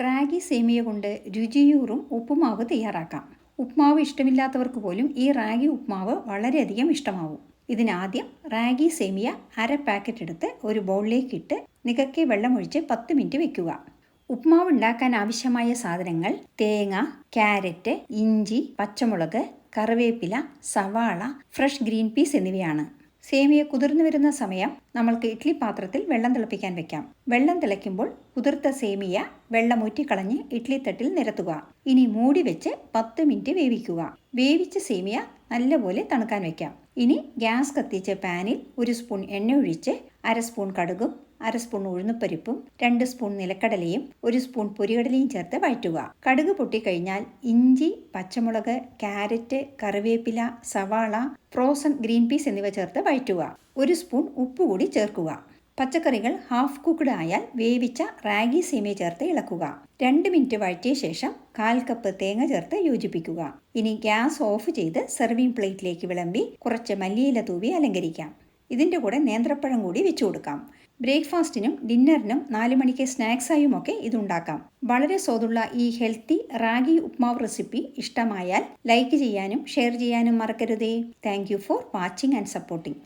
റാഗി സേമിയ കൊണ്ട് രുചിയൂറും ഉപ്പുമാവ് തയ്യാറാക്കാം. ഉപ്മാവ് ഇഷ്ടമില്ലാത്തവർക്ക് പോലും ഈ റാഗി ഉപ്മാവ് വളരെയധികം ഇഷ്ടമാവും. ഇതിനാദ്യം റാഗി സേമിയ അര പാക്കറ്റ് എടുത്ത് ഒരു ബൗളിലേക്ക് ഇട്ട് നികക്കെ വെള്ളമൊഴിച്ച് 10 മിനിറ്റ് വെക്കുക. ഉപ്മാവ് ഉണ്ടാക്കാൻ ആവശ്യമായ സാധനങ്ങൾ: തേങ്ങ, ക്യാരറ്റ്, ഇഞ്ചി, പച്ചമുളക്, കറിവേപ്പില, സവാള, ഫ്രഷ് ഗ്രീൻ പീസ് എന്നിവയാണ്. സേമിയ കുതിർന്നു വരുന്ന സമയം നമ്മൾക്ക് ഇഡ്ഡലി പാത്രത്തിൽ വെള്ളം തിളപ്പിക്കാൻ വെക്കാം. വെള്ളം തിളയ്ക്കുമ്പോൾ കുതിർത്ത സേമിയ വെള്ളം ഊറ്റിക്കളഞ്ഞ് ഇഡ്ഡലി തട്ടിൽ നിരത്തുക. ഇനി മൂടി വെച്ച് 10 മിനിറ്റ് വേവിക്കുക. വേവിച്ച സേമിയ നല്ലപോലെ തണുക്കാൻ വെക്കാം. ഇനി ഗ്യാസ് കത്തിച്ച് പാനിൽ 1 സ്പൂൺ എണ്ണ ഒഴിച്ച് 1/2 സ്പൂൺ കടുകും 1/2 സ്പൂൺ ഉഴുന്നുപരിപ്പും 2 സ്പൂൺ നിലക്കടലയും 1 സ്പൂൺ പൊരികടലയും ചേർത്ത് വഴറ്റുക. കടുക് പൊട്ടിക്കഴിഞ്ഞാൽ ഇഞ്ചി, പച്ചമുളക്, ക്യാരറ്റ്, കറിവേപ്പില, സവാള, ഫ്രോസൺ ഗ്രീൻ പീസ് എന്നിവ ചേർത്ത് വഴറ്റുക. 1 സ്പൂൺ ഉപ്പ് കൂടി ചേർക്കുക. പച്ചക്കറികൾ ഹാഫ് കുക്ക്ഡ് ആയാൽ വേവിച്ച റാഗി സേമിയ ചേർത്ത് ഇളക്കുക. 2 മിനിറ്റ് വഴറ്റിയ ശേഷം 1/4 കപ്പ് തേങ്ങ ചേർത്ത് യോജിപ്പിക്കുക. ഇനി ഗ്യാസ് ഓഫ് ചെയ്ത് സെർവിംഗ് പ്ലേറ്റിലേക്ക് വിളമ്പി കുറച്ച് മല്ലിയില തൂവി അലങ്കരിക്കാം. ഇതിൻ്റെ കൂടെ നേന്ത്രപ്പഴം കൂടി വെച്ചു കൊടുക്കാം. ബ്രേക്ക്ഫാസ്റ്റിനും ഡിന്നറിനും 4 മണിക്ക് സ്നാക്സായുമൊക്കെ ഇതുണ്ടാക്കാം. വളരെ സ്വാദുള്ള ഈ ഹെൽത്തി റാഗി ഉപ്മാവ് റെസിപ്പി ഇഷ്ടമായാൽ ലൈക്ക് ചെയ്യാനും ഷെയർ ചെയ്യാനും മറക്കരുതേ. Thank you for watching and supporting.